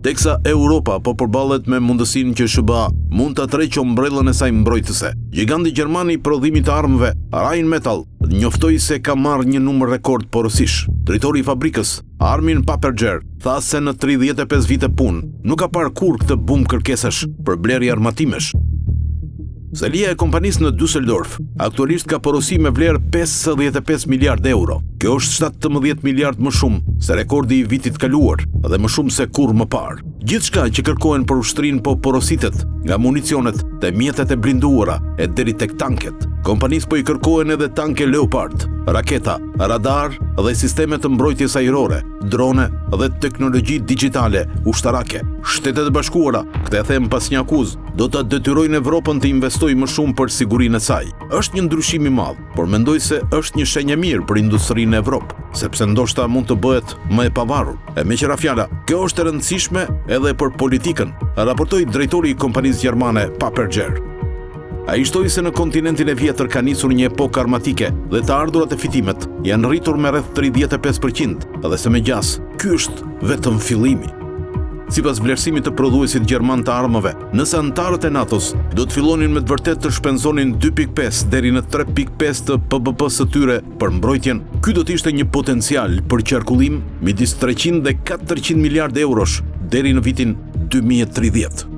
teksa Europa po përballet me mundësinë që SBA mund ta tërheqë ombrellën e saj mbrojtëse. Giganti gjerman i prodhimit të armëve, Rheinmetall, njoftoi se ka marrë një numër rekord porosish. Drejtori i fabrikës, Armin Paperger, tha se në 35 vite punë nuk ka parë kurrë këtë bumë kërkesash për blerje armatimesh. Selia e kompanisë në Düsseldorf aktualisht ka porosi me vlerë 55 miliard euro. Kjo është 17 miliard më shumë se rekordi i vitit kaluar dhe më shumë se kurrë më parë. Gjithçka që kërkohen për ushtrinë po porositet, nga municionet te mjetet e blinduara e deri tek tanket. Kompanisë po i kërkohen edhe tanke Leopard, raketa, radar dhe sisteme të mbrojtjes ajrore, drone dhe teknologji digjitale ushtarake. Shtetet e Bashkuara, këtë e them pas një akuzë, do ta detyrojnë Evropën të investojë më shumë për sigurinë e saj. Është një ndryshim i madh, por mendoj se është një shenjë e mirë për industrinë e Evropë, sepse ndoshta mund të bëhet më e pavarur. E me qëra fjala, kjo është e rëndësishme edhe për politikën, raportoi drejtori i kompanisë gjermane Paperger. Ai shtoi se në kontinentin e vjetër ka nisur një epokë armatike dhe të ardhurat e fitimet janë rritur me rreth 35% dhe se me gjas, ky është vetëm fillimi. Sipas vlerësimit të prodhuesit gjerman të armëve, nëse anëtarët e NATO-s do të fillonin me të vërtetë të shpenzonin 2.5 deri në 3.5 të PBP-s së tyre për mbrojtjen, ky do të ishte një potencial për qarkullim midis 300 dhe 400 miliard eurosh deri në vitin 2030.